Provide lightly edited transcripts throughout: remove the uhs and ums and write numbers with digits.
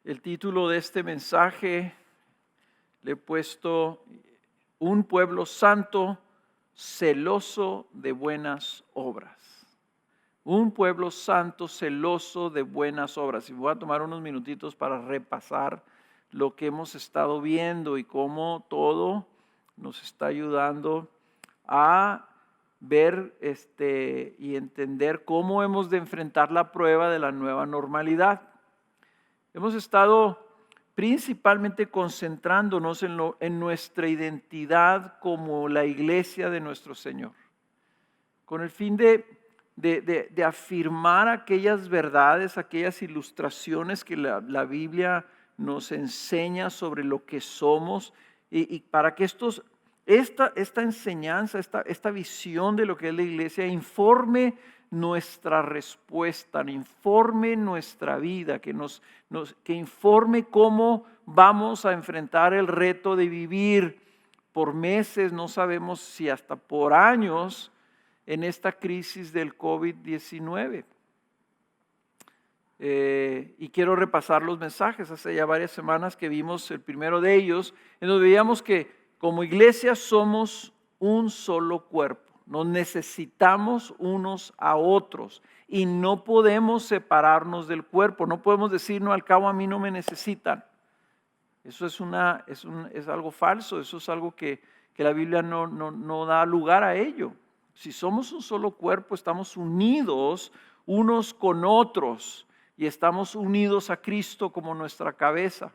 El título de este mensaje le he puesto Un pueblo santo, celoso de buenas obras. Un pueblo santo, celoso de buenas obras. Y voy a tomar unos minutitos para repasar lo que hemos estado viendo y cómo todo nos está ayudando a ver y entender cómo hemos de enfrentar la prueba de la nueva normalidad. Hemos estado principalmente concentrándonos en nuestra identidad como la iglesia de nuestro Señor, con el fin de afirmar aquellas verdades, aquellas ilustraciones que la Biblia nos enseña sobre lo que somos y para que esta enseñanza, esta visión de lo que es la iglesia informe nuestra respuesta, informe nuestra vida, que informe cómo vamos a enfrentar el reto de vivir por meses, no sabemos si hasta por años, en esta crisis del COVID-19. Y quiero repasar los mensajes. Hace ya varias semanas que vimos el primero de ellos, en donde veíamos que como iglesia somos un solo cuerpo. Nos necesitamos unos a otros y no podemos separarnos del cuerpo. No podemos decir, no, al cabo a mí no me necesitan. Eso es algo falso, eso es algo que la Biblia no da lugar a ello. Si somos un solo cuerpo, estamos unidos unos con otros y estamos unidos a Cristo como nuestra cabeza.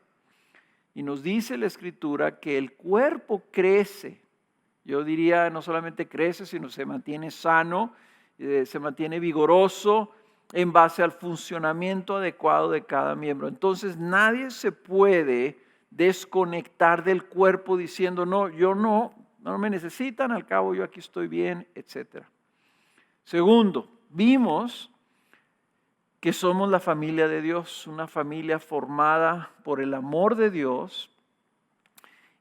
Y nos dice la Escritura que el cuerpo crece. Yo diría, no solamente crece, sino se mantiene sano, se mantiene vigoroso en base al funcionamiento adecuado de cada miembro. Entonces nadie se puede desconectar del cuerpo diciendo, no, yo no me necesitan, al cabo yo aquí estoy bien, etc. Segundo, vimos que somos la familia de Dios, una familia formada por el amor de Dios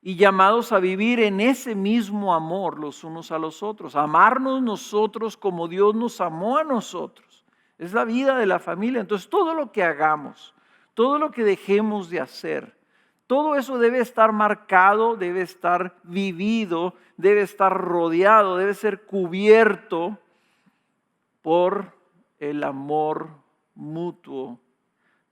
y llamados a vivir en ese mismo amor los unos a los otros, amarnos nosotros como Dios nos amó a nosotros. Es la vida de la familia. Entonces todo lo que hagamos, todo lo que dejemos de hacer, todo eso debe estar marcado, debe estar vivido, debe estar rodeado, debe ser cubierto por el amor mutuo,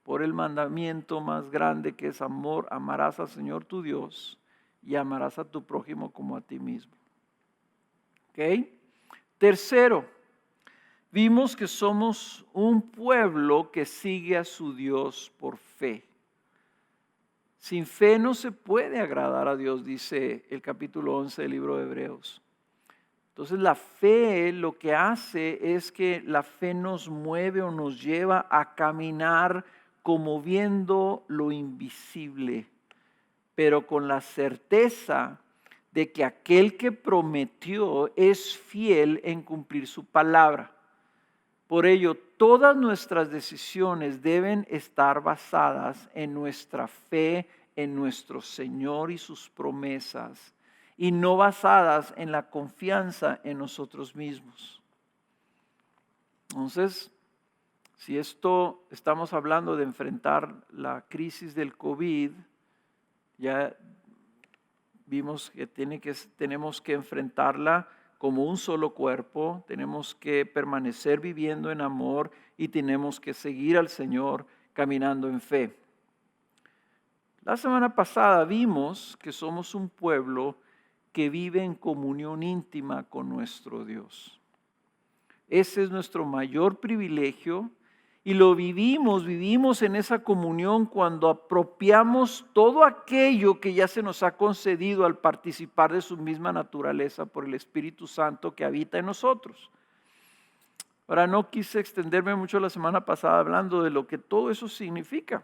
por el mandamiento más grande que es amor. Amarás al Señor tu Dios y amarás a tu prójimo como a ti mismo. ¿Ok? Tercero, vimos que somos un pueblo que sigue a su Dios por fe. Sin fe no se puede agradar a Dios, dice el capítulo 11 del libro de Hebreos. Entonces la fe lo que hace es que la fe nos mueve o nos lleva a caminar como viendo lo invisible, pero con la certeza de que aquel que prometió es fiel en cumplir su palabra. Por ello, todas nuestras decisiones deben estar basadas en nuestra fe en nuestro Señor y sus promesas, y no basadas en la confianza en nosotros mismos. Entonces, si estamos hablando de enfrentar la crisis del COVID, ya vimos que tenemos que enfrentarla como un solo cuerpo, tenemos que permanecer viviendo en amor y tenemos que seguir al Señor caminando en fe. La semana pasada vimos que somos un pueblo que vive en comunión íntima con nuestro Dios. Ese es nuestro mayor privilegio y lo vivimos en esa comunión cuando apropiamos todo aquello que ya se nos ha concedido al participar de su misma naturaleza por el Espíritu Santo que habita en nosotros. Ahora, no quise extenderme mucho la semana pasada hablando de lo que todo eso significa.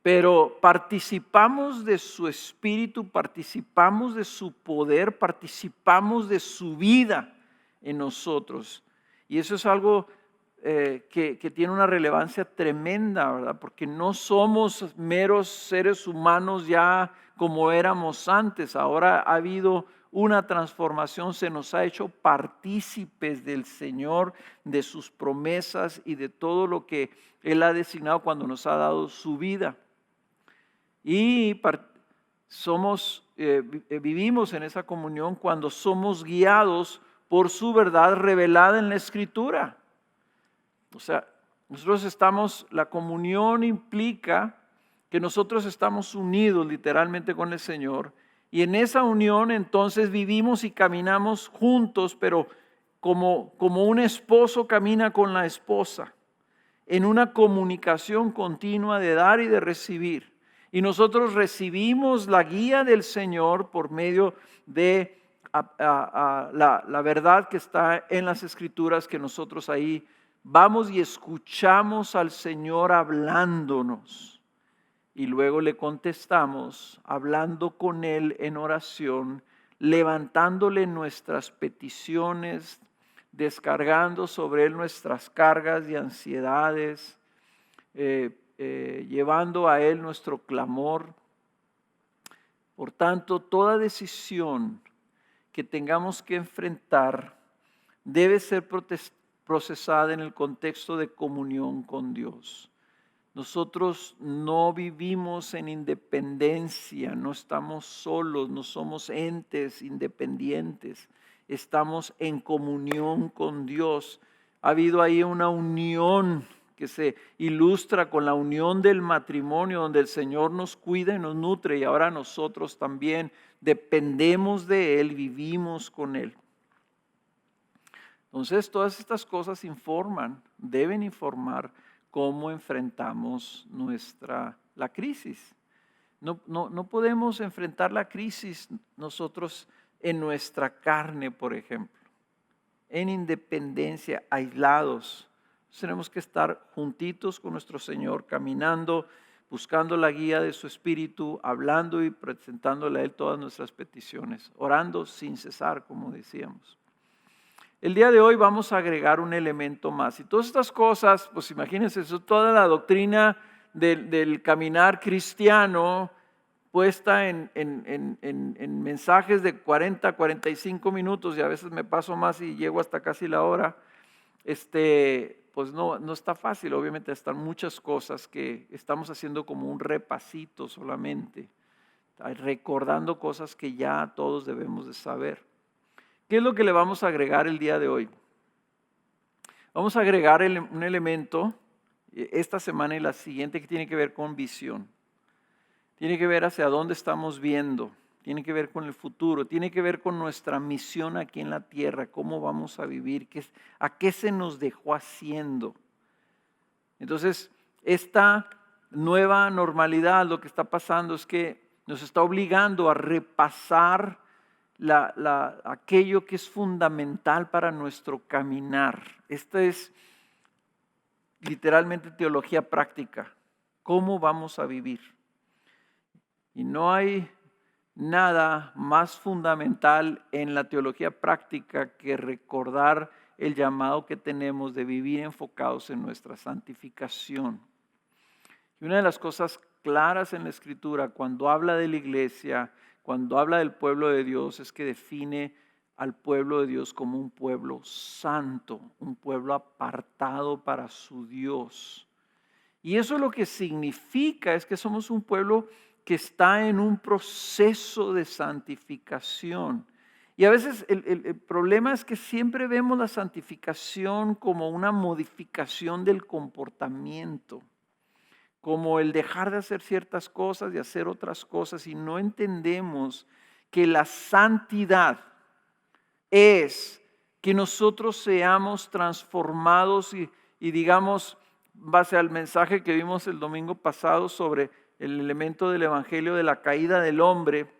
Pero participamos de su Espíritu, participamos de su poder, participamos de su vida en nosotros. Y eso es algo que tiene una relevancia tremenda, ¿verdad? Porque no somos meros seres humanos ya como éramos antes. Ahora ha habido una transformación, se nos ha hecho partícipes del Señor, de sus promesas y de todo lo que Él ha designado cuando nos ha dado su vida. Y vivimos en esa comunión cuando somos guiados por su verdad revelada en la Escritura. O sea, la comunión implica que nosotros estamos unidos literalmente con el Señor, y en esa unión entonces vivimos y caminamos juntos, pero como un esposo camina con la esposa, en una comunicación continua de dar y de recibir. Y nosotros recibimos la guía del Señor por medio de la verdad que está en las Escrituras, que nosotros ahí vamos y escuchamos al Señor hablándonos. Y luego le contestamos, hablando con Él en oración, levantándole nuestras peticiones, descargando sobre Él nuestras cargas y ansiedades, llevando a Él nuestro clamor. Por tanto, toda decisión que tengamos que enfrentar debe ser procesada en el contexto de comunión con Dios. Nosotros no vivimos en independencia, no estamos solos, no somos entes independientes, estamos en comunión con Dios. Ha habido ahí una unión que se ilustra con la unión del matrimonio, donde el Señor nos cuida y nos nutre, y ahora nosotros también dependemos de Él, vivimos con Él. Entonces, todas estas cosas deben informar cómo enfrentamos la crisis. No podemos enfrentar la crisis nosotros en nuestra carne, por ejemplo, en independencia, aislados. Tenemos que estar juntitos con nuestro Señor, caminando, buscando la guía de su Espíritu, hablando y presentándole a Él todas nuestras peticiones, orando sin cesar, como decíamos. El día de hoy vamos a agregar un elemento más. Y todas estas cosas, pues imagínense, toda la doctrina del caminar cristiano puesta en mensajes de 40, 45 minutos, y a veces me paso más y llego hasta casi la hora, pues no está fácil. Obviamente están muchas cosas que estamos haciendo como un repasito solamente, recordando cosas que ya todos debemos de saber. ¿Qué es lo que le vamos a agregar el día de hoy? Vamos a agregar un elemento esta semana y la siguiente que tiene que ver con visión. Tiene que ver hacia dónde estamos viendo, tiene que ver con el futuro, tiene que ver con nuestra misión aquí en la tierra, cómo vamos a vivir, a qué se nos dejó haciendo. Entonces, esta nueva normalidad, lo que está pasando es que nos está obligando a repasar aquello que es fundamental para nuestro caminar. Esta es literalmente teología práctica. ¿Cómo vamos a vivir? Y no hay nada más fundamental en la teología práctica que recordar el llamado que tenemos de vivir enfocados en nuestra santificación. Y una de las cosas claras en la Escritura, cuando habla de la iglesia, cuando habla del pueblo de Dios, es que define al pueblo de Dios como un pueblo santo, un pueblo apartado para su Dios. Y eso lo que significa es que somos un pueblo que está en un proceso de santificación. Y a veces el problema es que siempre vemos la santificación como una modificación del comportamiento, como el dejar de hacer ciertas cosas y hacer otras cosas, y no entendemos que la santidad es que nosotros seamos transformados y digamos, base al mensaje que vimos el domingo pasado sobre el elemento del evangelio de la caída del hombre,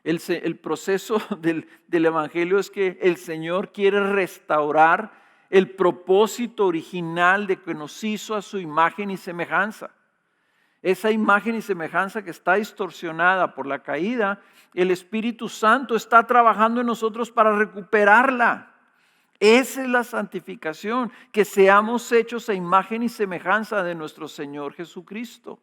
el proceso del evangelio es que el Señor quiere restaurar el propósito original de que nos hizo a su imagen y semejanza. Esa imagen y semejanza que está distorsionada por la caída, el Espíritu Santo está trabajando en nosotros para recuperarla. Esa es la santificación, que seamos hechos a imagen y semejanza de nuestro Señor Jesucristo.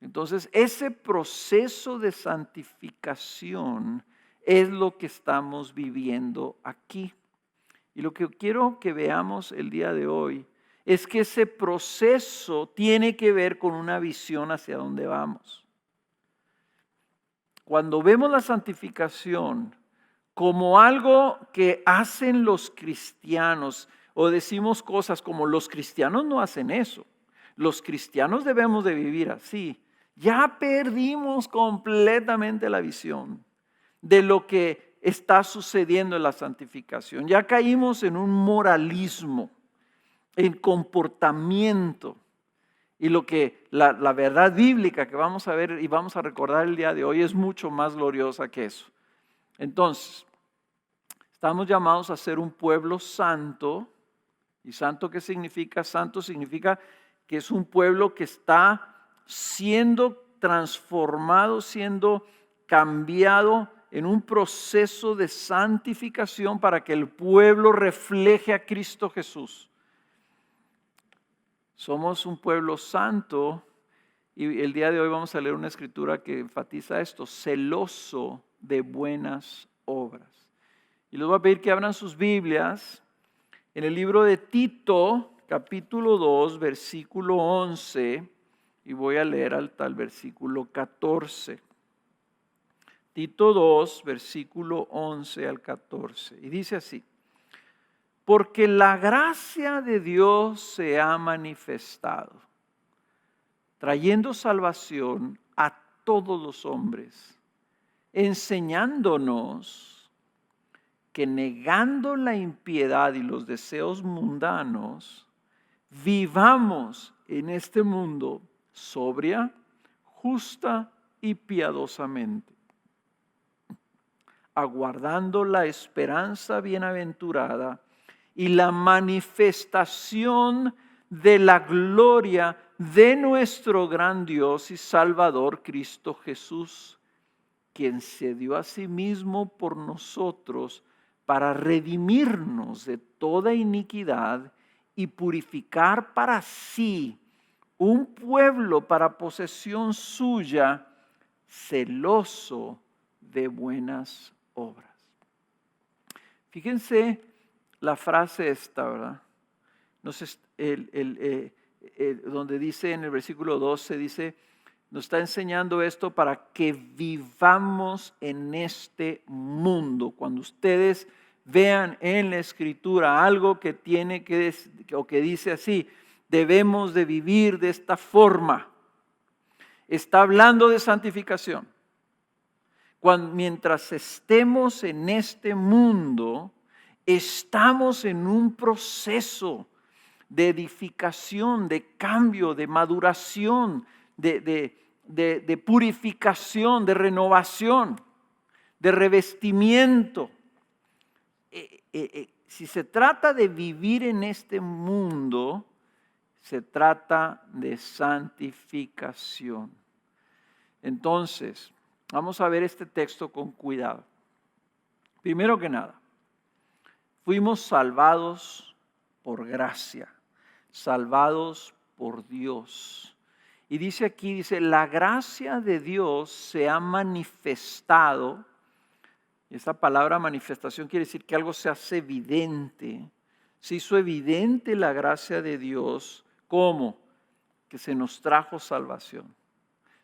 Entonces, ese proceso de santificación es lo que estamos viviendo aquí. Y lo que quiero que veamos el día de hoy es que ese proceso tiene que ver con una visión hacia dónde vamos. Cuando vemos la santificación como algo que hacen los cristianos, o decimos cosas como los cristianos no hacen eso, los cristianos debemos de vivir así, ya perdimos completamente la visión de lo que está sucediendo en la santificación. Ya caímos en un moralismo, en comportamiento. Y lo que la verdad bíblica que vamos a ver y vamos a recordar el día de hoy es mucho más gloriosa que eso. Entonces, estamos llamados a ser un pueblo santo. ¿Y santo qué significa? Santo significa que es un pueblo que está siendo transformado, siendo cambiado en un proceso de santificación para que el pueblo refleje a Cristo Jesús. Somos un pueblo santo y el día de hoy vamos a leer una escritura que enfatiza esto, celoso de buenas obras. Y les voy a pedir que abran sus Biblias en el libro de Tito, capítulo 2, versículo 11, y voy a leer hasta el versículo 14. Tito 2, versículo 11 al 14. Y dice así: porque la gracia de Dios se ha manifestado, trayendo salvación a todos los hombres, enseñándonos que negando la impiedad y los deseos mundanos, vivamos en este mundo sobria, justa y piadosamente, aguardando la esperanza bienaventurada y la manifestación de la gloria de nuestro gran Dios y Salvador Cristo Jesús, quien se dio a sí mismo por nosotros para redimirnos de toda iniquidad y purificar para sí un pueblo para posesión suya, celoso de buenas obras. Fíjense la frase esta, ¿verdad? Donde dice en el versículo 12, dice, nos está enseñando esto para que vivamos en este mundo. Cuando ustedes vean en la Escritura algo que tiene que, o que dice así, debemos de vivir de esta forma. Está hablando de santificación. Mientras estemos en este mundo, estamos en un proceso de edificación, de cambio, de maduración, de purificación, de renovación, de revestimiento. Si se trata de vivir en este mundo, se trata de santificación. Entonces, vamos a ver este texto con cuidado. Primero que nada, fuimos salvados por gracia, salvados por Dios. Y dice aquí, la gracia de Dios se ha manifestado. Esta palabra manifestación quiere decir que algo se hace evidente. Se hizo evidente la gracia de Dios. ¿Cómo? Que se nos trajo salvación.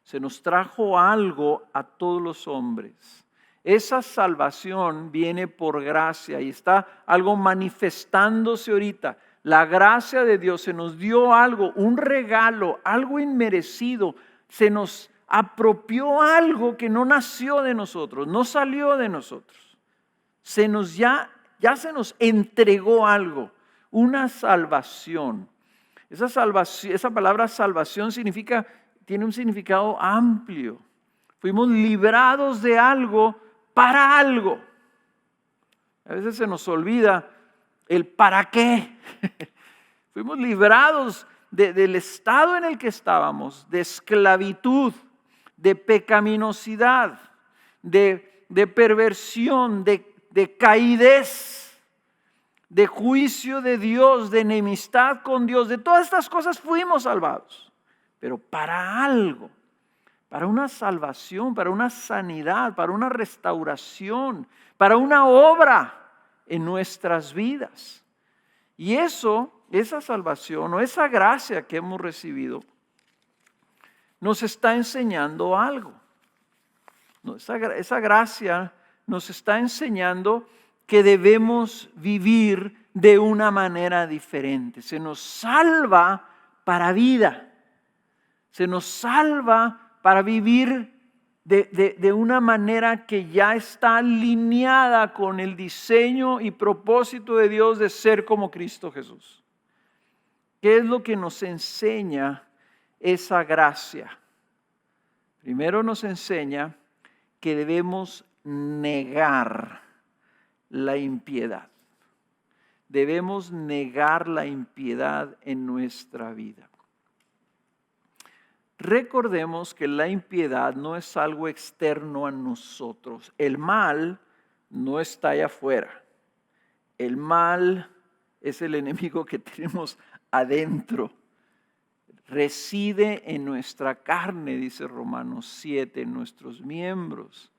Se nos trajo algo a todos los hombres. Esa salvación viene por gracia y está algo manifestándose ahorita. La gracia de Dios se nos dio algo, un regalo, algo inmerecido. Se nos apropió algo que no nació de nosotros, no salió de nosotros. Ya se nos entregó algo, una salvación. Esa palabra salvación tiene un significado amplio. Fuimos librados de algo para algo. A veces se nos olvida el para qué. Fuimos librados del estado en el que estábamos, de esclavitud, de pecaminosidad, de perversión, de caidez, de juicio de Dios, de enemistad con Dios. De todas estas cosas fuimos salvados, pero para algo. para una salvación, para una sanidad, para una restauración, para una obra en nuestras vidas. Y esa salvación o esa gracia que hemos recibido nos está enseñando algo. Esa gracia nos está enseñando que debemos vivir de una manera diferente. Se nos salva para vida. Se nos salva para vivir de una manera que ya está alineada con el diseño y propósito de Dios de ser como Cristo Jesús. ¿Qué es lo que nos enseña esa gracia? Primero nos enseña que debemos negar la impiedad. Debemos negar la impiedad en nuestra vida. Recordemos que la impiedad no es algo externo a nosotros. El mal no está allá afuera. El mal es el enemigo que tenemos adentro. Reside en nuestra carne, dice Romanos 7, en nuestros miembros.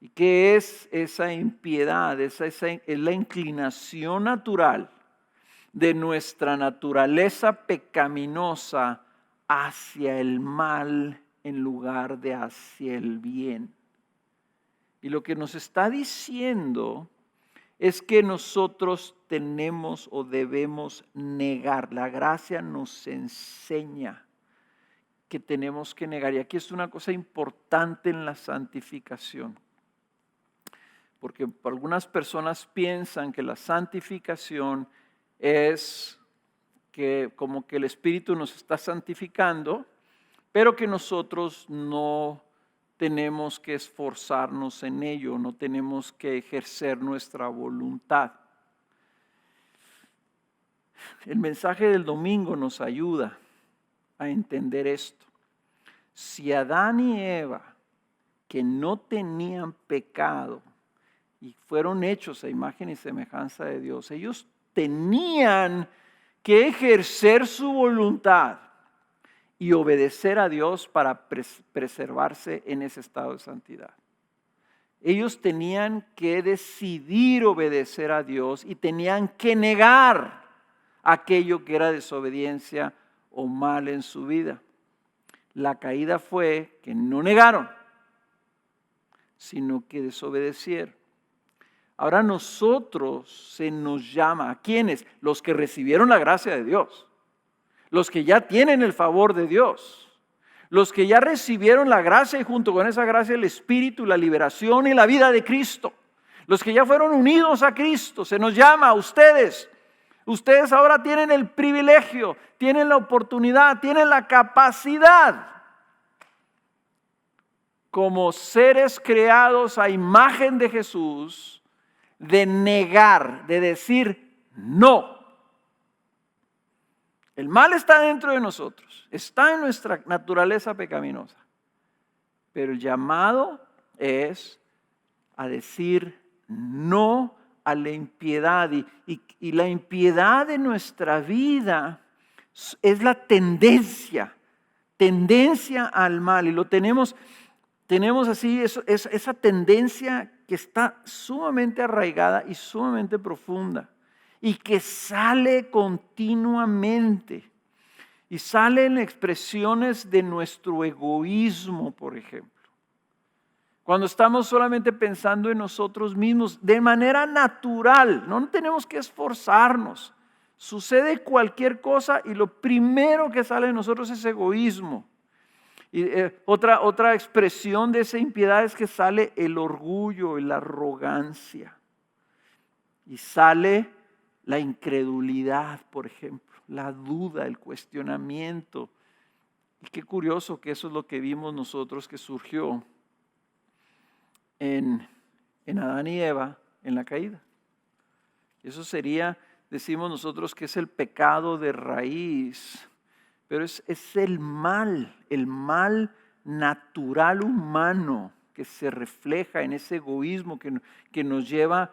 ¿Y qué es esa impiedad? Es la inclinación natural de nuestra naturaleza pecaminosa hacia el mal en lugar de hacia el bien. Y lo que nos está diciendo es que nosotros tenemos o debemos negar. La gracia nos enseña que tenemos que negar. Y aquí es una cosa importante en la santificación. Porque algunas personas piensan que la santificación es que como que el Espíritu nos está santificando, pero que nosotros no tenemos que esforzarnos en ello, no tenemos que ejercer nuestra voluntad. El mensaje del domingo nos ayuda a entender esto. Si Adán y Eva, que no tenían pecado y fueron hechos a imagen y semejanza de Dios, ellos tenían que ejercer su voluntad y obedecer a Dios para preservarse en ese estado de santidad. Ellos tenían que decidir obedecer a Dios y tenían que negar aquello que era desobediencia o mal en su vida. La caída fue que no negaron, sino que desobedecieron. Ahora nosotros se nos llama, ¿a quiénes? Los que recibieron la gracia de Dios, los que ya tienen el favor de Dios, los que ya recibieron la gracia y junto con esa gracia el Espíritu, la liberación y la vida de Cristo, los que ya fueron unidos a Cristo, se nos llama a ustedes. Ustedes ahora tienen el privilegio, tienen la oportunidad, tienen la capacidad como seres creados a imagen de Jesús, de negar, de decir no. El mal está dentro de nosotros, está en nuestra naturaleza pecaminosa, pero el llamado es a decir no a la impiedad y la impiedad de nuestra vida es la tendencia al mal y lo tenemos así, esa tendencia que está sumamente arraigada y sumamente profunda y que sale continuamente y sale en expresiones de nuestro egoísmo, por ejemplo. Cuando estamos solamente pensando en nosotros mismos de manera natural, no tenemos que esforzarnos. Sucede cualquier cosa y lo primero que sale de nosotros es egoísmo. Y otra expresión de esa impiedad es que sale el orgullo y la arrogancia. Y sale la incredulidad, por ejemplo, la duda, el cuestionamiento. Y qué curioso que eso es lo que vimos nosotros que surgió en Adán y Eva en la caída. Eso sería, decimos nosotros, que es el pecado de raíz. Pero es el mal natural humano que se refleja en ese egoísmo que nos lleva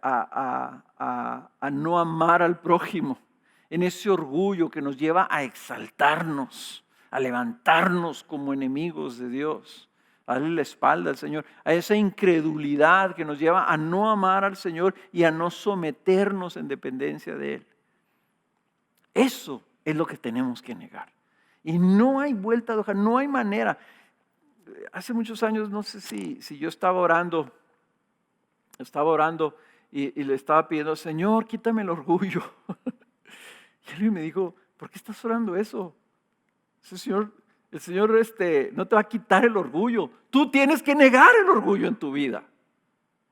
a no amar al prójimo, en ese orgullo que nos lleva a exaltarnos, a levantarnos como enemigos de Dios, a darle la espalda al Señor, a esa incredulidad que nos lleva a no amar al Señor y a no someternos en dependencia de Él. Eso es lo que tenemos que negar. Y no hay vuelta de hoja, no hay manera. Hace muchos años, no sé si yo estaba orando y le estaba pidiendo, Señor, quítame el orgullo. Y alguien me dijo, ¿por qué estás orando eso? El Señor no te va a quitar el orgullo. Tú tienes que negar el orgullo en tu vida.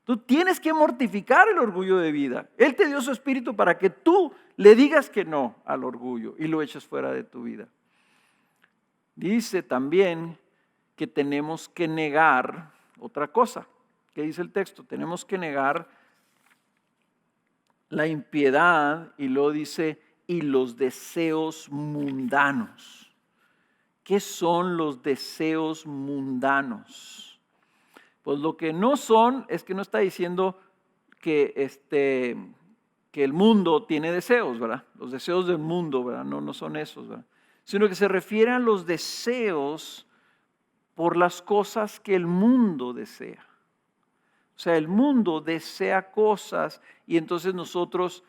Tú tienes que mortificar el orgullo de vida. Él te dio su espíritu para que tú le digas que no al orgullo y lo eches fuera de tu vida. Dice también que tenemos que negar otra cosa. ¿Qué dice el texto? Tenemos que negar la impiedad y luego dice, y los deseos mundanos. ¿Qué son los deseos mundanos? Pues lo que no son es que no está diciendo que el mundo tiene deseos, ¿verdad? Los deseos del mundo, ¿verdad? No son esos, ¿verdad? Sino que se refiere a los deseos por las cosas que el mundo desea. O sea, el mundo desea cosas y entonces nosotros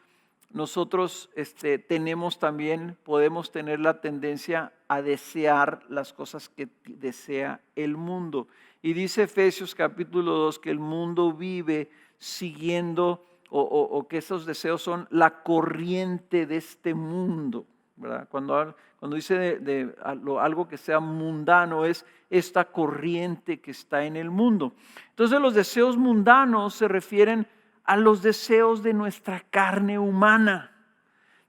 podemos tener la tendencia a desear las cosas que desea el mundo. Y dice Efesios capítulo 2 que el mundo vive siguiendo o que esos deseos son la corriente de este mundo, ¿verdad? Cuando dice algo que sea mundano es esta corriente que está en el mundo. Entonces los deseos mundanos se refieren a los deseos de nuestra carne humana,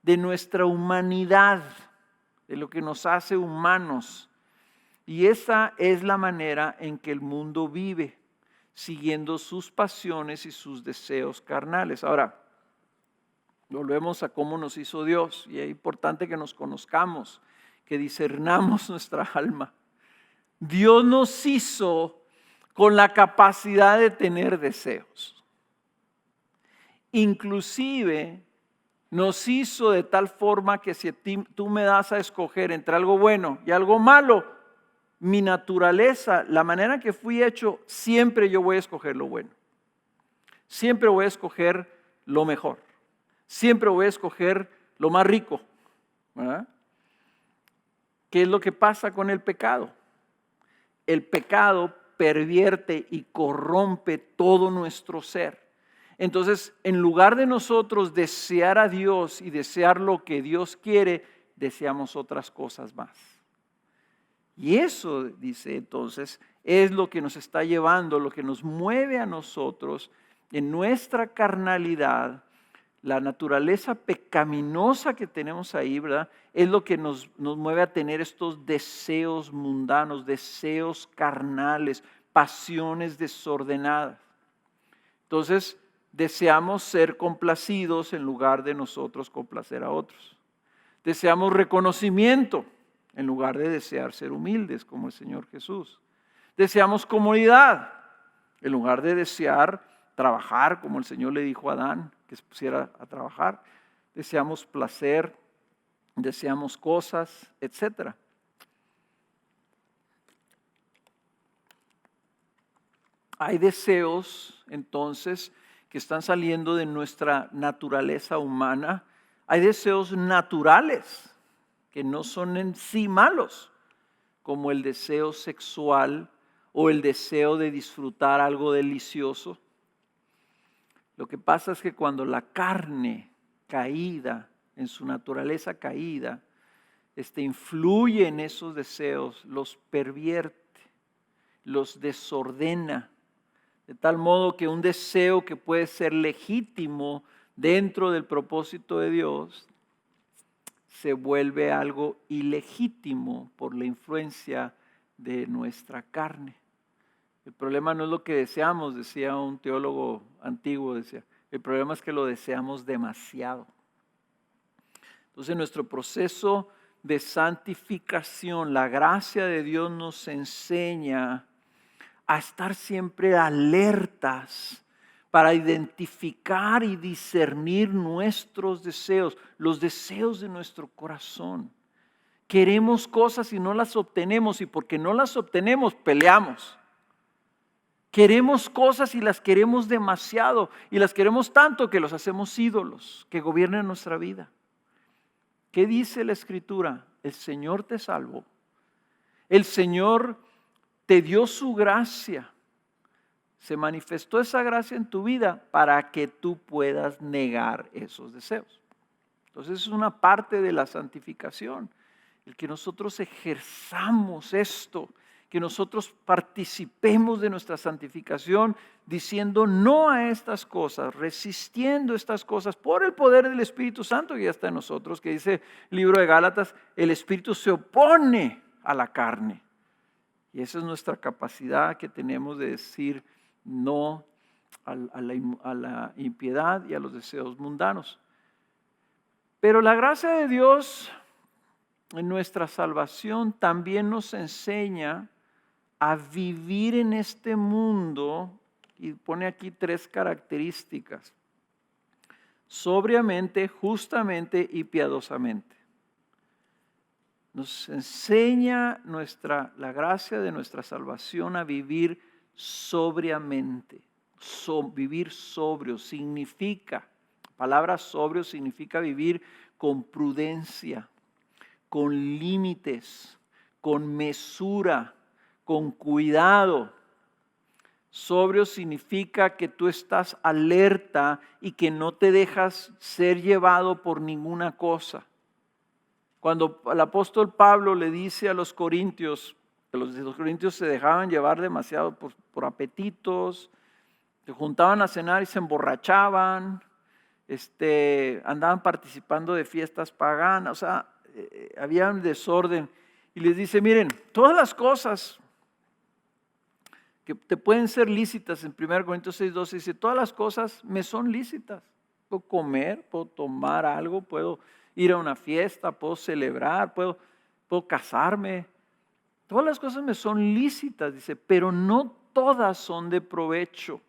de nuestra humanidad, de lo que nos hace humanos. Y esa es la manera en que el mundo vive, siguiendo sus pasiones y sus deseos carnales. Ahora, volvemos a cómo nos hizo Dios y es importante que nos conozcamos, que discernamos nuestra alma. Dios nos hizo con la capacidad de tener deseos. Inclusive nos hizo de tal forma que si tú me das a escoger entre algo bueno y algo malo, mi naturaleza, la manera que fui hecho, siempre yo voy a escoger lo bueno. Siempre voy a escoger lo mejor. Siempre voy a escoger lo más rico, ¿verdad? ¿Qué es lo que pasa con el pecado? El pecado pervierte y corrompe todo nuestro ser. Entonces, en lugar de nosotros desear a Dios y desear lo que Dios quiere, deseamos otras cosas más. Y eso, dice entonces, es lo que nos está llevando, lo que nos mueve a nosotros en nuestra carnalidad. La naturaleza pecaminosa que tenemos ahí, ¿verdad? Es lo que nos mueve a tener estos deseos mundanos, deseos carnales, pasiones desordenadas. Entonces, deseamos ser complacidos en lugar de nosotros complacer a otros. Deseamos reconocimiento en lugar de desear ser humildes como el Señor Jesús. Deseamos comodidad en lugar de desear trabajar como el Señor le dijo a Adán que se pusiera a trabajar. Deseamos placer, deseamos cosas, etc. Hay deseos entonces que están saliendo de nuestra naturaleza humana. Hay deseos naturales que no son en sí malos, como el deseo sexual o el deseo de disfrutar algo delicioso. Lo que pasa es que cuando la carne caída, en su naturaleza caída, influye en esos deseos, los pervierte, los desordena, de tal modo que un deseo que puede ser legítimo dentro del propósito de Dios, se vuelve algo ilegítimo por la influencia de nuestra carne. El problema no es lo que deseamos, decía un teólogo antiguo, el problema es que lo deseamos demasiado. Entonces nuestro proceso de santificación, la gracia de Dios nos enseña a estar siempre alertas para identificar y discernir nuestros deseos, los deseos de nuestro corazón. Queremos cosas y no las obtenemos, y porque no las obtenemos, peleamos. Queremos cosas y las queremos demasiado, y las queremos tanto que los hacemos ídolos que gobiernen nuestra vida. ¿Qué dice la Escritura? El Señor te salvó. El Señor te dio su gracia. Se manifestó esa gracia en tu vida para que tú puedas negar esos deseos. Entonces es una parte de la santificación, el que nosotros ejerzamos esto, que nosotros participemos de nuestra santificación diciendo no a estas cosas, resistiendo estas cosas por el poder del Espíritu Santo que ya está en nosotros, que dice el libro de Gálatas, el Espíritu se opone a la carne. Y esa es nuestra capacidad que tenemos de decir no a la impiedad y a los deseos mundanos. Pero la gracia de Dios en nuestra salvación también nos enseña a vivir en este mundo, y pone aquí 3 características: sobriamente, justamente y piadosamente. Nos enseña la gracia de nuestra salvación a vivir sobriamente. Vivir sobrio significa, la palabra sobrio significa vivir con prudencia, con límites, con mesura, con cuidado. Sobrio significa que tú estás alerta y que no te dejas ser llevado por ninguna cosa. Cuando el apóstol Pablo le dice a los corintios, que los corintios se dejaban llevar demasiado por apetitos, se juntaban a cenar y se emborrachaban, andaban participando de fiestas paganas, o sea, había un desorden. Y les dice, miren, todas las cosas que te pueden ser lícitas, en 1 Corintios 6:12 dice, todas las cosas me son lícitas. Puedo comer, puedo tomar algo, puedo ir a una fiesta, puedo celebrar, puedo casarme. Todas las cosas me son lícitas, dice, pero no todas son de provecho.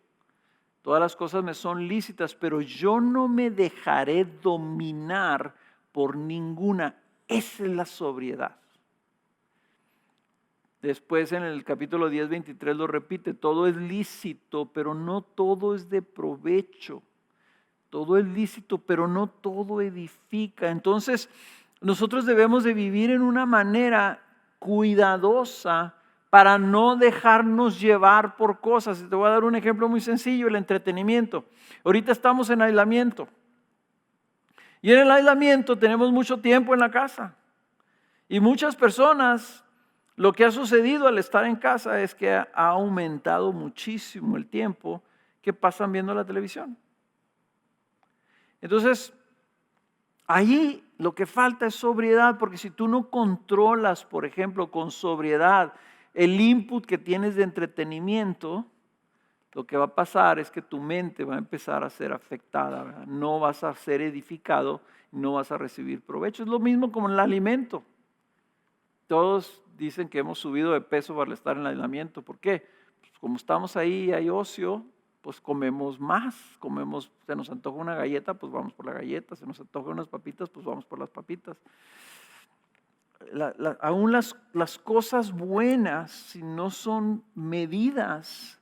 Todas las cosas me son lícitas, pero yo no me dejaré dominar por ninguna. Esa es la sobriedad. Después en el capítulo 10:23 lo repite, todo es lícito, pero no todo es de provecho. Todo es lícito, pero no todo edifica. Entonces, nosotros debemos de vivir en una manera cuidadosa para no dejarnos llevar por cosas. Te voy a dar un ejemplo muy sencillo, el entretenimiento. Ahorita estamos en aislamiento. Y en el aislamiento tenemos mucho tiempo en la casa. Y muchas personas, lo que ha sucedido al estar en casa es que ha aumentado muchísimo el tiempo que pasan viendo la televisión. Entonces, ahí lo que falta es sobriedad, porque si tú no controlas, por ejemplo, con sobriedad el input que tienes de entretenimiento, lo que va a pasar es que tu mente va a empezar a ser afectada, ¿verdad? No vas a ser edificado, no vas a recibir provecho. Es lo mismo como en el alimento. Todos dicen que hemos subido de peso para estar en el aislamiento. ¿Por qué? Pues como estamos ahí, hay ocio, pues comemos más, se nos antoja una galleta, pues vamos por la galleta, se nos antoja unas papitas, pues vamos por las papitas. Aún las cosas buenas, si no son medidas,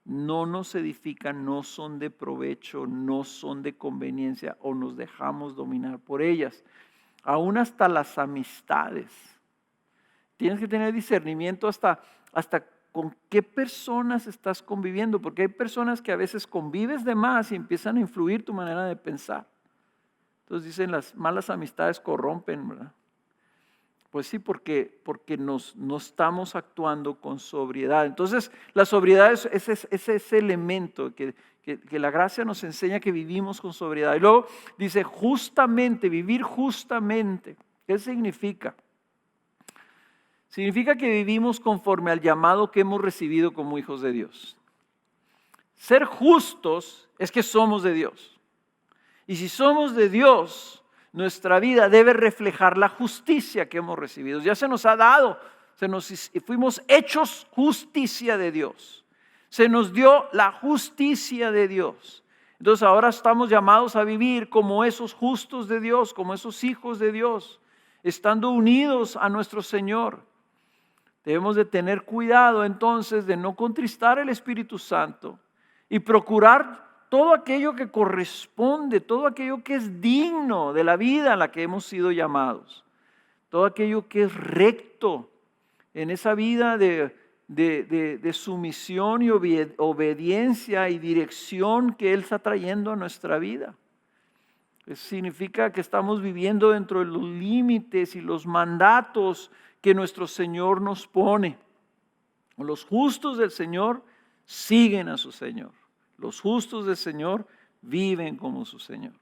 no nos edifican, no son de provecho, no son de conveniencia o nos dejamos dominar por ellas. Aún hasta las amistades. Tienes que tener discernimiento hasta con qué personas estás conviviendo, porque hay personas que a veces convives de más y empiezan a influir tu manera de pensar. Entonces dicen, las malas amistades corrompen, ¿verdad? Pues sí, porque no estamos actuando con sobriedad. Entonces la sobriedad es ese elemento que la gracia nos enseña que vivimos con sobriedad. Y luego dice justamente, vivir justamente. ¿Qué significa? Significa que vivimos conforme al llamado que hemos recibido como hijos de Dios. Ser justos es que somos de Dios. Y si somos de Dios, nuestra vida debe reflejar la justicia que hemos recibido. Ya se nos ha dado, fuimos hechos justicia de Dios. Se nos dio la justicia de Dios. Entonces ahora estamos llamados a vivir como esos justos de Dios, como esos hijos de Dios. estando unidos a nuestro Señor. Debemos de tener cuidado entonces de no contristar el Espíritu Santo y procurar todo aquello que corresponde, todo aquello que es digno de la vida a la que hemos sido llamados, todo aquello que es recto en esa vida de sumisión y obediencia y dirección que Él está trayendo a nuestra vida. Eso significa que estamos viviendo dentro de los límites y los mandatos que nuestro Señor nos pone. Los justos del Señor siguen a su Señor. Los justos del Señor viven como su Señor.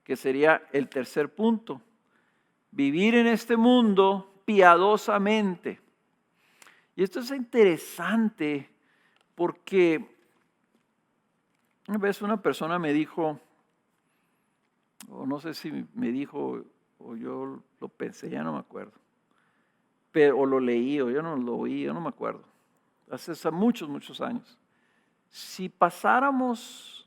Que sería el tercer punto. Vivir en este mundo piadosamente. Y esto es interesante porque una vez una persona me dijo, o no sé si me dijo o yo lo pensé, ya no me acuerdo, pero, o lo leí o yo no lo oí, yo no me acuerdo, hace muchos años. Si pasáramos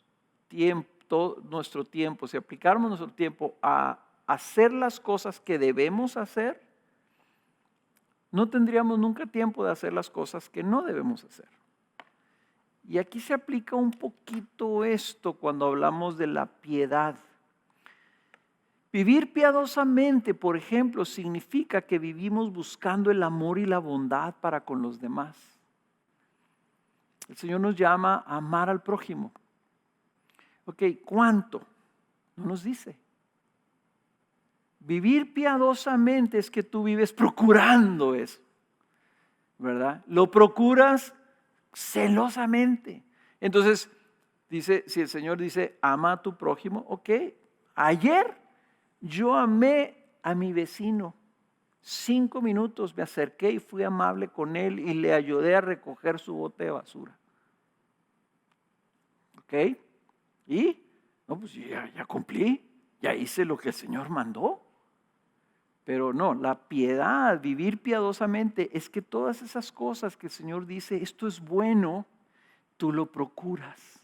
nuestro tiempo, si aplicáramos nuestro tiempo a hacer las cosas que debemos hacer, no tendríamos nunca tiempo de hacer las cosas que no debemos hacer. Y aquí se aplica un poquito esto cuando hablamos de la piedad. Vivir piadosamente, por ejemplo, significa que vivimos buscando el amor y la bondad para con los demás. El Señor nos llama a amar al prójimo. Ok, ¿cuánto? No nos dice. Vivir piadosamente es que tú vives procurando eso, ¿verdad? Lo procuras celosamente. Entonces, dice, si el Señor dice, ama a tu prójimo, ok, ayer yo amé a mi vecino. 5 minutos me acerqué y fui amable con él y le ayudé a recoger su bote de basura. ¿Ok? Y, no, pues ya cumplí, ya hice lo que el Señor mandó. Pero no, la piedad, vivir piadosamente, es que todas esas cosas que el Señor dice, esto es bueno, tú lo procuras.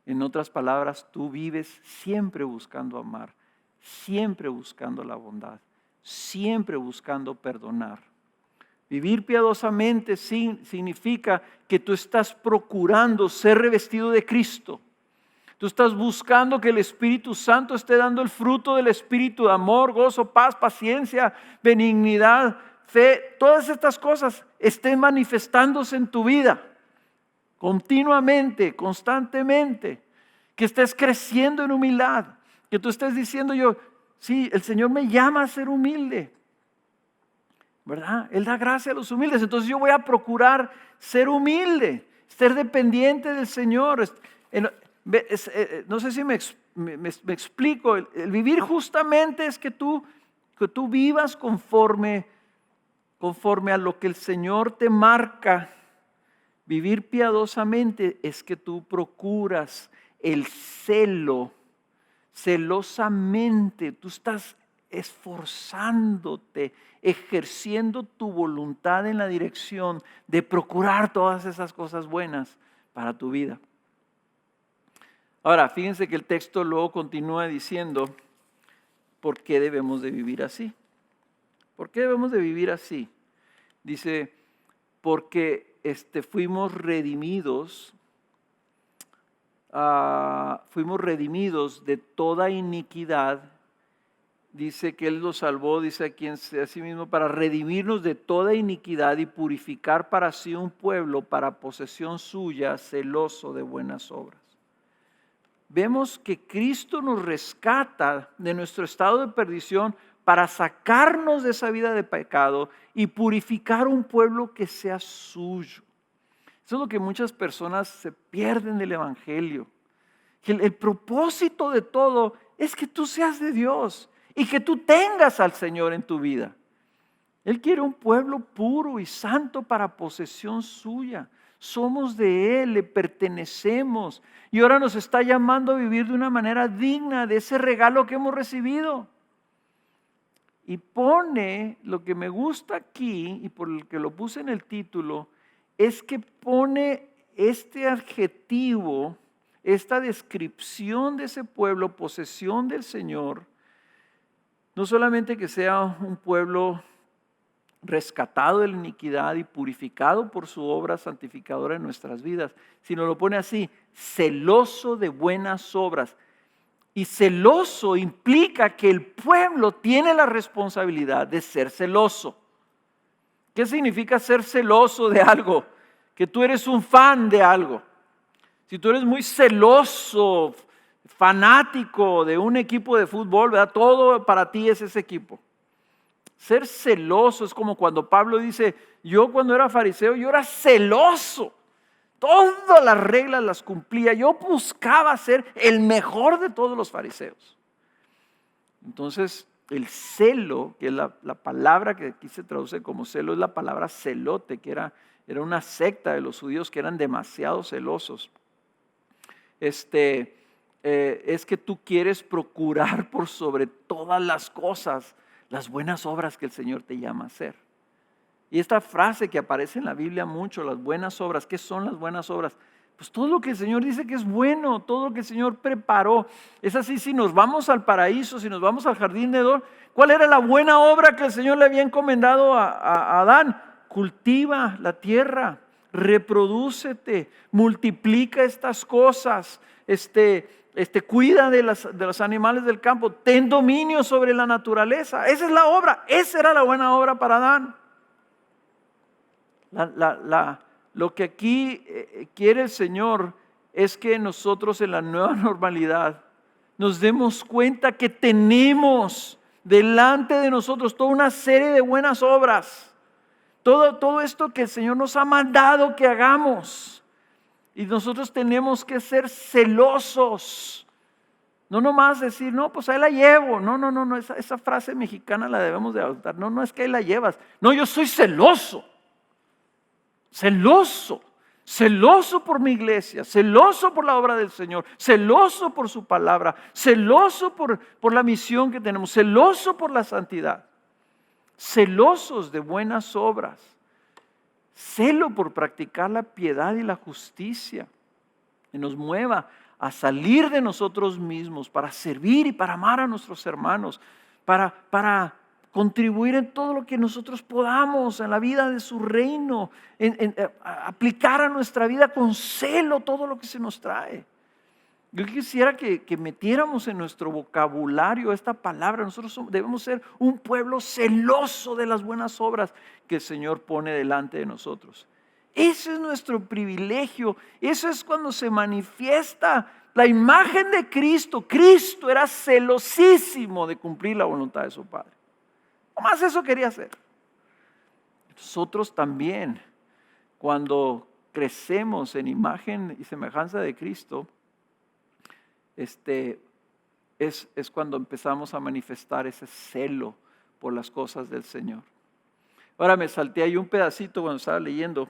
En otras palabras, tú vives siempre buscando amar, siempre buscando la bondad, siempre buscando perdonar. Vivir piadosamente significa que tú estás procurando ser revestido de Cristo. Tú estás buscando que el Espíritu Santo esté dando el fruto del Espíritu de amor, gozo, paz, paciencia, benignidad, fe. Todas estas cosas estén manifestándose en tu vida continuamente, constantemente. Que estés creciendo en humildad. Que tú estés diciendo sí, el Señor me llama a ser humilde, ¿verdad? Él da gracia a los humildes. Entonces yo voy a procurar ser humilde, ser dependiente del Señor. No sé si me explico. El vivir justamente es que tú vivas conforme a lo que el Señor te marca. Vivir piadosamente es que tú procuras el celosamente. Tú estás esforzándote, ejerciendo tu voluntad en la dirección de procurar todas esas cosas buenas para tu vida. Ahora, fíjense que el texto luego continúa diciendo, ¿por qué debemos de vivir así? ¿Por qué debemos de vivir así? Dice, porque fuimos redimidos de toda iniquidad. Dice que Él los salvó, dice aquí a sí mismo, para redimirnos de toda iniquidad y purificar para sí un pueblo para posesión suya, celoso de buenas obras. Vemos que Cristo nos rescata de nuestro estado de perdición para sacarnos de esa vida de pecado y purificar un pueblo que sea suyo. Eso es lo que muchas personas se pierden del Evangelio. El propósito de todo es que tú seas de Dios y que tú tengas al Señor en tu vida. Él quiere un pueblo puro y santo para posesión suya. Somos de Él, le pertenecemos y ahora nos está llamando a vivir de una manera digna de ese regalo que hemos recibido. Y pone, lo que me gusta aquí y por el que lo puse en el título, es que pone este adjetivo, esta descripción de ese pueblo, posesión del Señor, No solamente que sea un pueblo rescatado de la iniquidad y purificado por su obra santificadora en nuestras vidas, sino lo pone así, celoso de buenas obras. Y celoso implica que el pueblo tiene la responsabilidad de ser celoso. ¿Qué significa ser celoso de algo? Que tú eres un fan de algo. Si tú eres muy celoso, fanático de un equipo de fútbol, ¿verdad? Todo para ti es ese equipo. Ser celoso es como cuando Pablo dice, yo cuando era fariseo, yo era celoso. Todas las reglas las cumplía. Yo buscaba ser el mejor de todos los fariseos. Entonces, el celo, que es la palabra que aquí se traduce como celo, es la palabra celote, que era una secta de los judíos que eran demasiado celosos. Es que tú quieres procurar por sobre todas las cosas las buenas obras que el Señor te llama a hacer. Y esta frase que aparece en la Biblia mucho, las buenas obras, ¿qué son las buenas obras? Pues todo lo que el Señor dice que es bueno, todo lo que el Señor preparó. Es así, si nos vamos al paraíso, si nos vamos al jardín de Edén, ¿cuál era la buena obra que el Señor le había encomendado a Adán? Cultiva la tierra, reprodúcete, multiplica estas cosas, cuida de los animales del campo, ten dominio sobre la naturaleza. Esa es la obra, esa era la buena obra para Adán. Lo que aquí quiere el Señor es que nosotros en la nueva normalidad nos demos cuenta que tenemos delante de nosotros toda una serie de buenas obras. Todo esto que el Señor nos ha mandado que hagamos. Y nosotros tenemos que ser celosos. No nomás decir, no, pues ahí la llevo. No, esa frase mexicana la debemos de adoptar. No es que ahí la llevas. No, yo soy celoso. Celoso por mi iglesia, celoso por la obra del Señor, celoso por su palabra, celoso por la misión que tenemos, celoso por la santidad, celosos de buenas obras, celo por practicar la piedad y la justicia, que nos mueva a salir de nosotros mismos para servir y para amar a nuestros hermanos, para contribuir en todo lo que nosotros podamos en la vida de su reino, aplicar a nuestra vida con celo todo lo que se nos trae. Yo quisiera que metiéramos en nuestro vocabulario esta palabra. Nosotros debemos ser un pueblo celoso de las buenas obras que el Señor pone delante de nosotros. Ese es nuestro privilegio. Eso es cuando se manifiesta la imagen de Cristo. Cristo era celosísimo de cumplir la voluntad de su Padre. Nomás eso quería hacer. Nosotros también, cuando crecemos en imagen y semejanza de Cristo, es cuando empezamos a manifestar ese celo por las cosas del Señor. Ahora me salté ahí un pedacito cuando estaba leyendo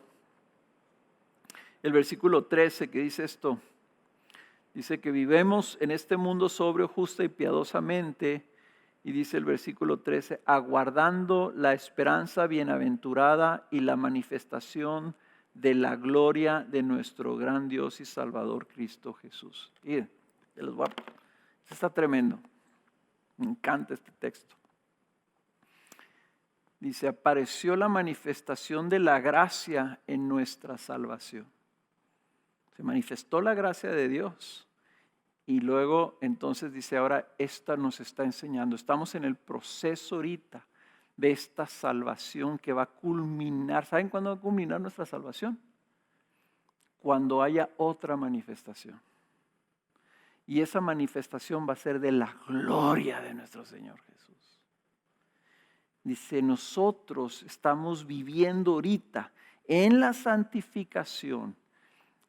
el versículo 13 que dice esto. Dice que vivemos en este mundo sobrio, justa y piadosamente. Y dice el versículo 13, aguardando la esperanza bienaventurada y la manifestación de la gloria de nuestro gran Dios y Salvador Cristo Jesús. Miren, está tremendo. Me encanta este texto. Dice, apareció la manifestación de la gracia en nuestra salvación. Se manifestó la gracia de Dios. Y luego entonces dice, ahora esta nos está enseñando. Estamos en el proceso ahorita de esta salvación que va a culminar. ¿Saben cuándo va a culminar nuestra salvación? Cuando haya otra manifestación. Y esa manifestación va a ser de la gloria de nuestro Señor Jesús. Dice, nosotros estamos viviendo ahorita en la santificación,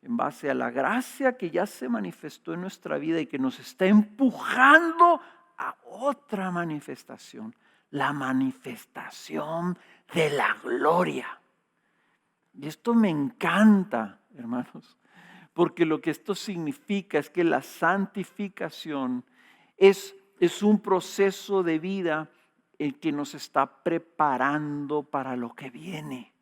en base a la gracia que ya se manifestó en nuestra vida y que nos está empujando a otra manifestación, la manifestación de la gloria. Y esto me encanta, hermanos, porque lo que esto significa es que la santificación es un proceso de vida el que nos está preparando para lo que viene.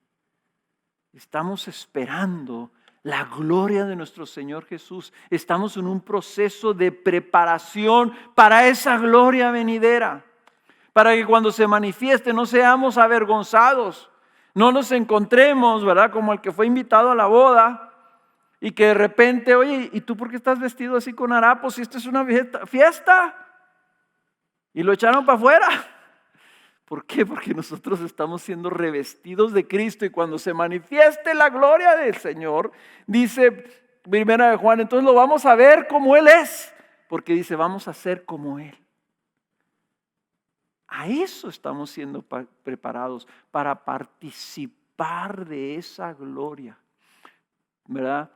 Estamos esperando la gloria de nuestro Señor Jesús. Estamos en un proceso de preparación para esa gloria venidera. para que cuando se manifieste no seamos avergonzados, no nos encontremos, ¿verdad? Como el que fue invitado a la boda y que de repente, oye, ¿y tú por qué estás vestido así con harapos si esto es una fiesta? Y lo echaron para afuera. ¿Por qué? Porque nosotros estamos siendo revestidos de Cristo y cuando se manifieste la gloria del Señor, dice Primera de Juan, entonces lo vamos a ver como Él es, porque dice, vamos a ser como Él. A eso estamos siendo preparados, para participar de esa gloria, ¿verdad?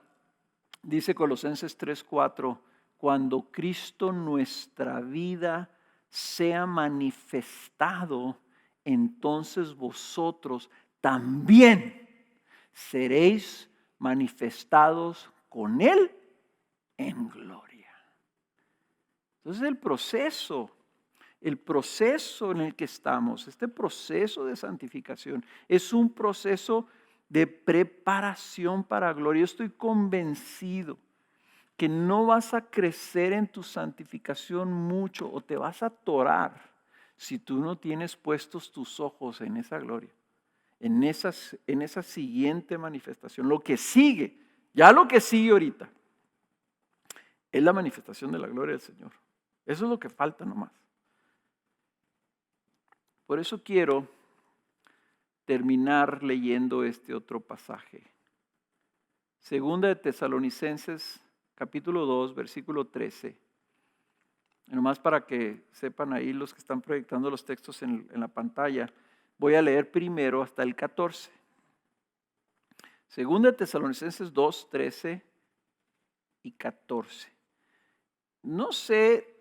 Dice Colosenses 3:4, cuando Cristo nuestra vida sea manifestado, entonces vosotros también seréis manifestados con Él en gloria. Entonces el proceso en el que estamos, este proceso de santificación, es un proceso de preparación para gloria. Yo estoy convencido que no vas a crecer en tu santificación mucho o te vas a atorar si tú no tienes puestos tus ojos en esa gloria, en esa siguiente manifestación. Lo que sigue, ya lo que sigue ahorita, es la manifestación de la gloria del Señor. Eso es lo que falta nomás. Por eso quiero terminar leyendo este otro pasaje. Segunda de Tesalonicenses, capítulo 2, versículo 13. Nomás para que sepan ahí los que están proyectando los textos en la pantalla, voy a leer primero hasta el 14. Segunda de Tesalonicenses 2, 13 y 14. No sé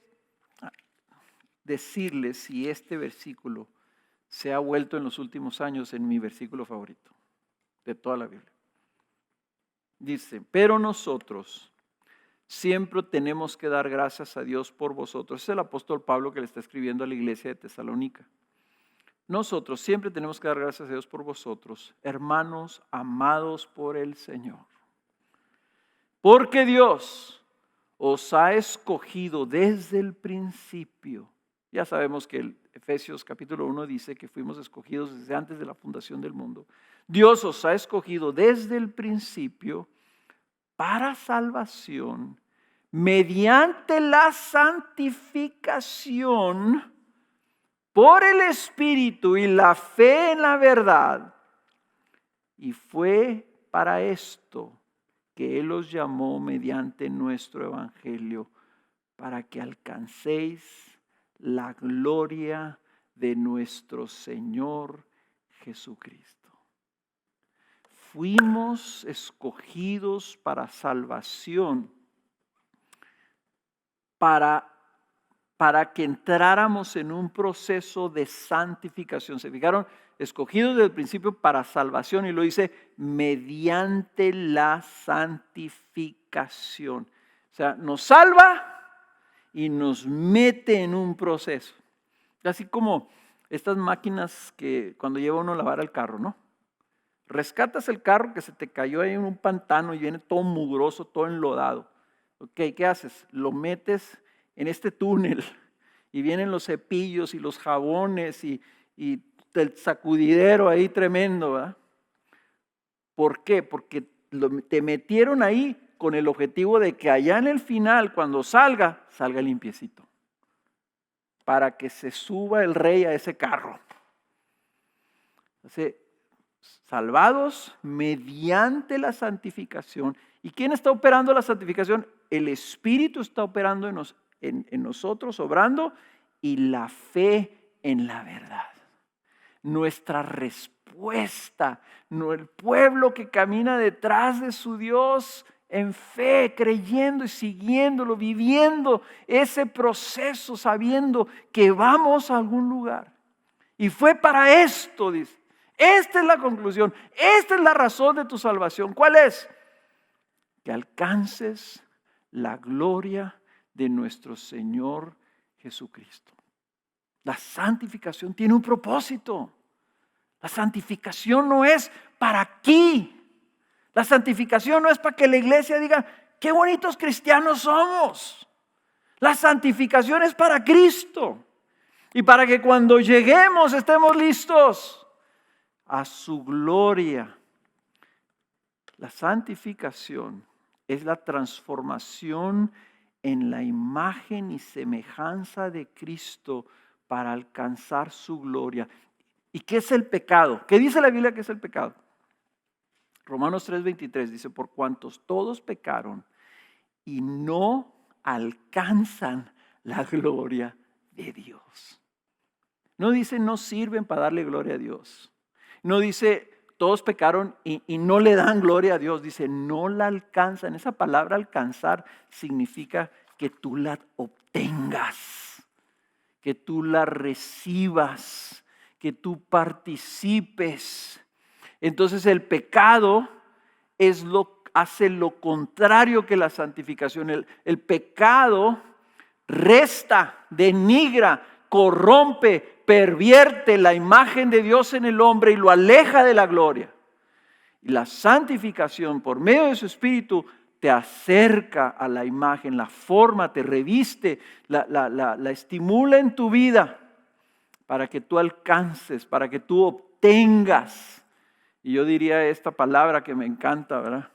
decirles si este versículo se ha vuelto en los últimos años en mi versículo favorito de toda la Biblia. Dice, pero nosotros siempre tenemos que dar gracias a Dios por vosotros. Es el apóstol Pablo que le está escribiendo a la iglesia de Tesalónica. Nosotros siempre tenemos que dar gracias a Dios por vosotros, hermanos amados por el Señor. Porque Dios os ha escogido desde el principio. Ya sabemos que el Efesios capítulo 1 dice que fuimos escogidos desde antes de la fundación del mundo. Dios os ha escogido desde el principio para salvación mediante la santificación por el Espíritu y la fe en la verdad. Y fue para esto que Él os llamó mediante nuestro evangelio, para que alcancéis la gloria de nuestro Señor Jesucristo. Fuimos escogidos para salvación, para que entráramos en un proceso de santificación. ¿Se fijaron? Escogidos desde el principio para salvación, y lo dice mediante la santificación. O sea, nos salva y nos mete en un proceso. Así como estas máquinas que cuando lleva uno a lavar el carro, ¿no? Rescatas el carro que se te cayó ahí en un pantano y viene todo mugroso, todo enlodado. Ok, ¿qué haces? Lo metes en este túnel y vienen los cepillos y los jabones y el sacudidero ahí tremendo, ¿verdad? ¿Por qué? Porque te metieron ahí con el objetivo de que allá en el final, cuando salga limpiecito, para que se suba el rey a ese carro. Entonces, salvados mediante la santificación. ¿Y quién está operando la santificación? El Espíritu está operando en nosotros, obrando, y la fe en la verdad. Nuestra respuesta, el pueblo que camina detrás de su Dios en fe, creyendo y siguiéndolo, viviendo ese proceso, sabiendo que vamos a algún lugar. Y fue para esto, dice. Esta es la conclusión, esta es la razón de tu salvación. ¿Cuál es? Que alcances la gloria de nuestro Señor Jesucristo. La santificación tiene un propósito. La santificación no es para aquí. La santificación no es para que la iglesia diga, qué bonitos cristianos somos. La santificación es para Cristo. y para que cuando lleguemos estemos listos a su gloria. La santificación es la transformación en la imagen y semejanza de Cristo para alcanzar su gloria. ¿Y qué es el pecado? ¿Qué dice la Biblia que es el pecado? Romanos 3:23 dice, por cuantos todos pecaron y no alcanzan la gloria de Dios. No dice no sirven para darle gloria a Dios. No dice todos pecaron y no le dan gloria a Dios. Dice no la alcanzan. Esa palabra alcanzar significa que tú la obtengas, que tú la recibas, que tú participes. Entonces el pecado hace lo contrario que la santificación. El pecado resta, denigra, corrompe, pervierte la imagen de Dios en el hombre y lo aleja de la gloria. Y la santificación por medio de su Espíritu te acerca a la imagen, la forma, te reviste, la estimula en tu vida para que tú alcances, para que tú obtengas. Y yo diría esta palabra que me encanta, ¿verdad?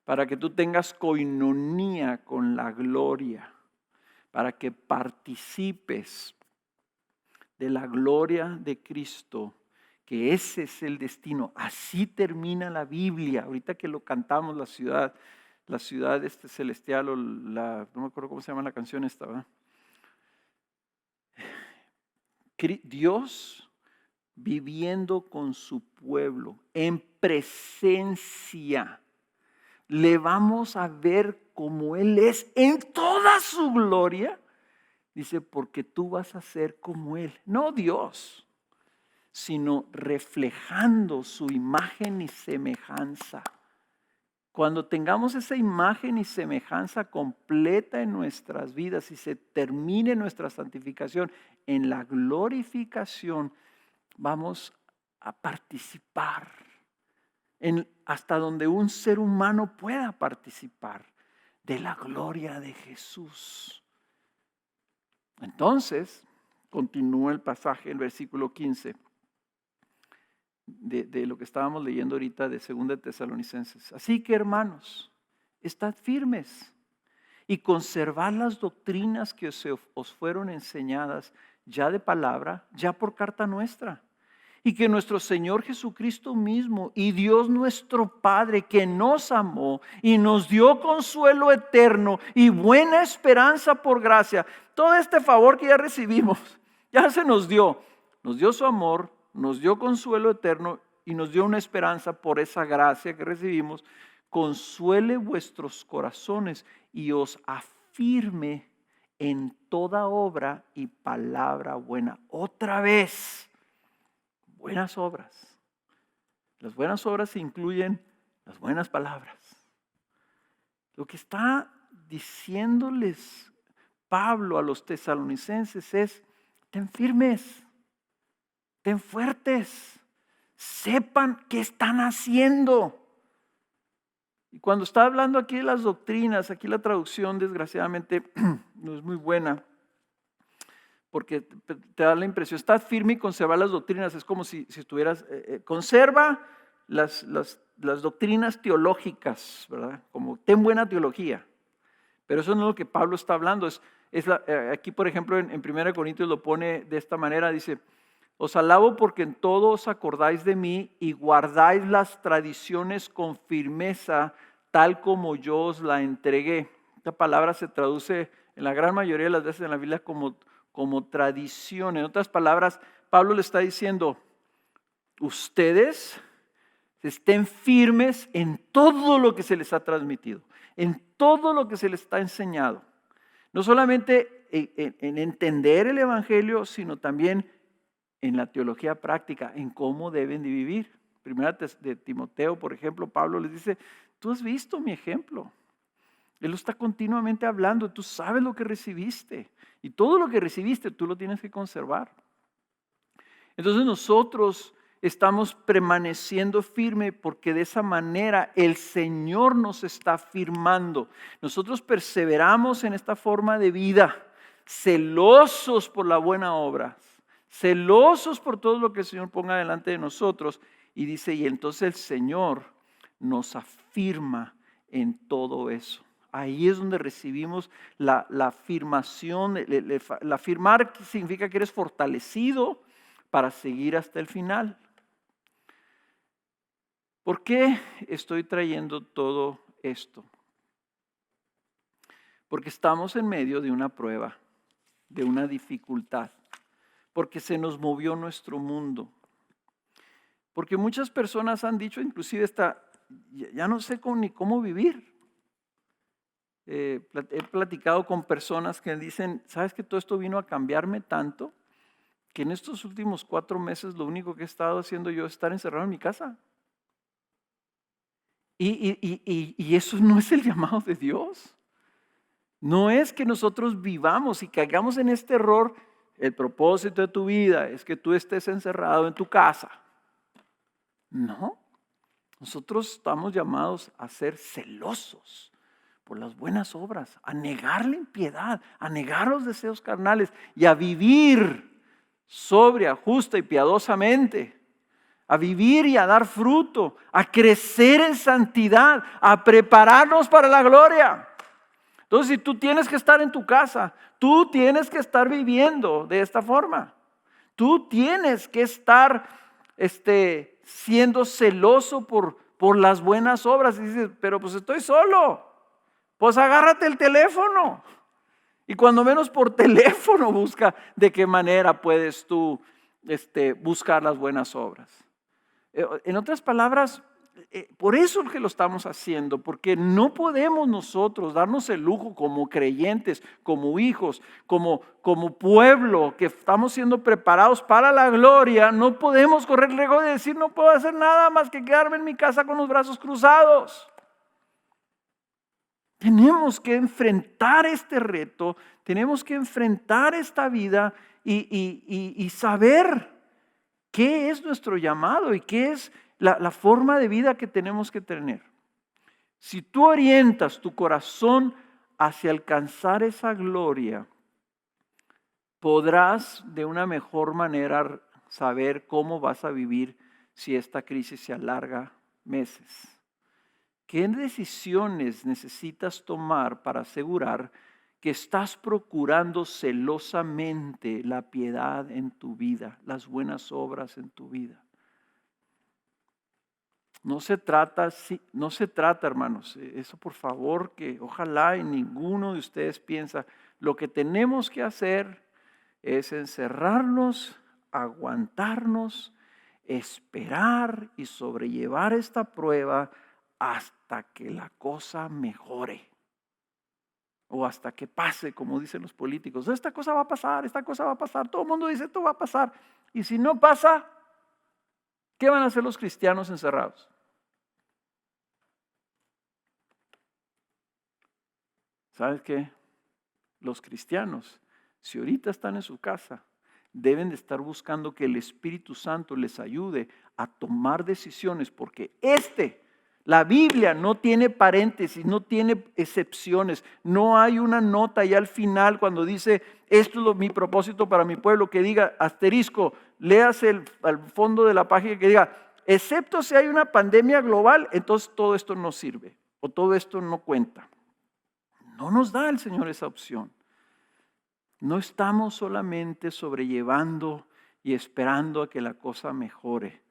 Para que tú tengas coinonía con la gloria, para que participes de la gloria de Cristo, que ese es el destino. Así termina la Biblia. Ahorita que lo cantamos, la ciudad celestial, o no me acuerdo cómo se llama la canción esta, ¿verdad? Dios viviendo con su pueblo en presencia. Le vamos a ver como Él es en toda su gloria. Dice, porque tú vas a ser como Él, no Dios, sino reflejando su imagen y semejanza. Cuando tengamos esa imagen y semejanza completa en nuestras vidas y se termine nuestra santificación, en la glorificación vamos a participar hasta donde un ser humano pueda participar de la gloria de Jesús. Entonces, continúa el pasaje en versículo 15 de lo que estábamos leyendo ahorita de 2 Tesalonicenses. Así que, hermanos, estad firmes y conservad las doctrinas que os fueron enseñadas ya de palabra, ya por carta nuestra. Y que nuestro Señor Jesucristo mismo y Dios nuestro Padre, que nos amó y nos dio consuelo eterno y buena esperanza por gracia. Todo este favor que ya recibimos, ya se nos dio su amor, nos dio consuelo eterno y nos dio una esperanza por esa gracia que recibimos. Consuele vuestros corazones y os afirme en toda obra y palabra buena. Otra vez. Buenas obras. Las buenas obras incluyen las buenas palabras. Lo que está diciéndoles Pablo a los tesalonicenses es: ten firmes, ten fuertes, sepan qué están haciendo. Y cuando está hablando aquí de las doctrinas, aquí la traducción desgraciadamente no es muy buena, porque te da la impresión, estás firme y conservar las doctrinas. Es como si estuvieras, conserva las doctrinas teológicas, ¿verdad? Como ten buena teología. Pero eso no es lo que Pablo está hablando. Aquí, por ejemplo, en 1 Corintios lo pone de esta manera, dice: os alabo porque en todo os acordáis de mí y guardáis las tradiciones con firmeza, tal como yo os la entregué. Esta palabra se traduce en la gran mayoría de las veces en la Biblia como tradición. En otras palabras, Pablo le está diciendo: ustedes estén firmes en todo lo que se les ha transmitido, en todo lo que se les está enseñado. No solamente en entender el Evangelio, sino también en la teología práctica, en cómo deben de vivir. Primera de Timoteo, por ejemplo, Pablo les dice: tú has visto mi ejemplo. Él lo está continuamente hablando, tú sabes lo que recibiste. Y todo lo que recibiste tú lo tienes que conservar. Entonces nosotros estamos permaneciendo firme porque de esa manera el Señor nos está firmando. Nosotros perseveramos en esta forma de vida celosos por la buena obra, celosos por todo lo que el Señor ponga delante de nosotros. Y dice, y entonces el Señor nos afirma en todo eso. Ahí es donde recibimos la afirmación. La afirmar significa que eres fortalecido para seguir hasta el final. ¿Por qué estoy trayendo todo esto? Porque estamos en medio de una prueba, de una dificultad, porque se nos movió nuestro mundo. Porque muchas personas han dicho, inclusive ya no sé ni cómo vivir. He platicado con personas que dicen, ¿sabes que todo esto vino a cambiarme tanto? Que en estos últimos 4 meses lo único que he estado haciendo yo es estar encerrado en mi casa. Y eso no es el llamado de Dios. No es que nosotros vivamos y caigamos en este error. El propósito de tu vida es que tú estés encerrado en tu casa. No, nosotros estamos llamados a ser celosos por las buenas obras, a negar la impiedad, a negar los deseos carnales y a vivir sobria, justa y piadosamente, a vivir y a dar fruto, a crecer en santidad, a prepararnos para la gloria. Entonces, si tú tienes que estar en tu casa, tú tienes que estar viviendo de esta forma. Tú tienes que estar siendo celoso por las buenas obras. Y dices, pero pues estoy solo. Pues agárrate el teléfono. Y cuando menos por teléfono busca de qué manera puedes tú buscar las buenas obras. En otras palabras, por eso es que lo estamos haciendo, porque no podemos nosotros darnos el lujo como creyentes, como hijos, como pueblo que estamos siendo preparados para la gloria. No podemos correr el riesgo de decir, no puedo hacer nada más que quedarme en mi casa con los brazos cruzados. Tenemos que enfrentar este reto, tenemos que enfrentar esta vida y saber qué es nuestro llamado y qué es la forma de vida que tenemos que tener. Si tú orientas tu corazón hacia alcanzar esa gloria, podrás de una mejor manera saber cómo vas a vivir si esta crisis se alarga meses. ¿Qué decisiones necesitas tomar para asegurar que estás procurando celosamente la piedad en tu vida, las buenas obras en tu vida? No se trata, hermanos, eso por favor, que ojalá y ninguno de ustedes piensa, lo que tenemos que hacer es encerrarnos, aguantarnos, esperar y sobrellevar esta prueba hasta que la cosa mejore. O hasta que pase, como dicen los políticos. Esta cosa va a pasar, esta cosa va a pasar. Todo el mundo dice, esto va a pasar. Y si no pasa, ¿qué van a hacer los cristianos encerrados? ¿Sabes qué? Los cristianos, si ahorita están en su casa, deben de estar buscando que el Espíritu Santo les ayude a tomar decisiones, porque la Biblia no tiene paréntesis, no tiene excepciones, no hay una nota ya al final cuando dice, esto es mi propósito para mi pueblo, que diga asterisco, léase al fondo de la página que diga, excepto si hay una pandemia global, entonces todo esto no sirve o todo esto no cuenta. No nos da el Señor esa opción. No estamos solamente sobrellevando y esperando a que la cosa mejore.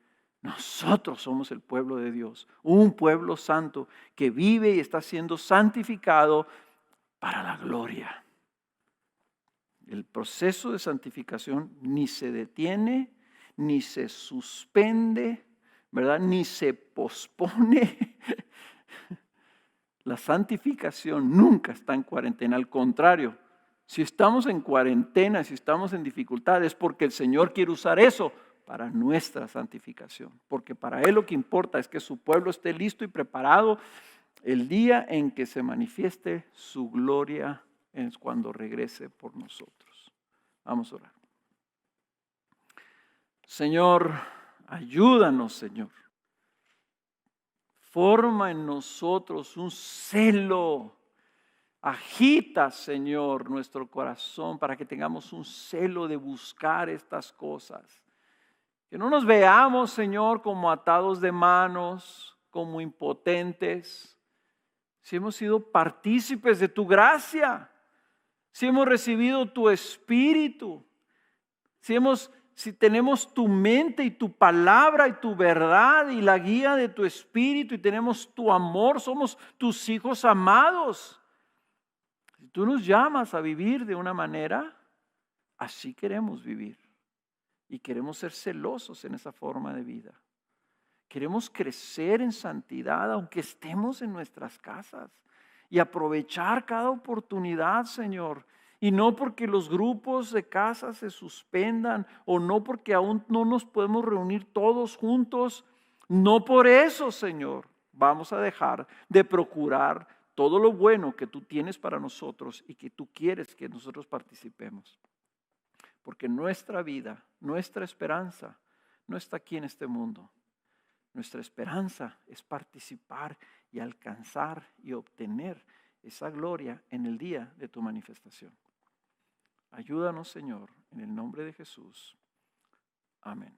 Nosotros somos el pueblo de Dios, un pueblo santo que vive y está siendo santificado para la gloria. El proceso de santificación ni se detiene, ni se suspende, ¿verdad? Ni se pospone. La santificación nunca está en cuarentena, al contrario. Si estamos en cuarentena, si estamos en dificultades, es porque el Señor quiere usar eso para nuestra santificación. Porque para Él lo que importa es que su pueblo esté listo y preparado el día en que se manifieste su gloria, es cuando regrese por nosotros. Vamos a orar. Señor, ayúdanos, Señor. Forma en nosotros un celo Agita, Señor, nuestro corazón para que tengamos un celo de buscar estas cosas. Que no nos veamos, Señor, como atados de manos, como impotentes. Si hemos sido partícipes de tu gracia, si hemos recibido tu espíritu, si tenemos tu mente y tu palabra y tu verdad y la guía de tu espíritu y tenemos tu amor, somos tus hijos amados. Si tú nos llamas a vivir de una manera, así queremos vivir. Y queremos ser celosos en esa forma de vida. Queremos crecer en santidad aunque estemos en nuestras casas. Y aprovechar cada oportunidad, Señor. Y no porque los grupos de casa se suspendan o no porque aún no nos podemos reunir todos juntos. No por eso, Señor, vamos a dejar de procurar todo lo bueno que tú tienes para nosotros y que tú quieres que nosotros participemos. Porque nuestra vida, nuestra esperanza no está aquí en este mundo. Nuestra esperanza es participar y alcanzar y obtener esa gloria en el día de tu manifestación. Ayúdanos, Señor, en el nombre de Jesús. Amén.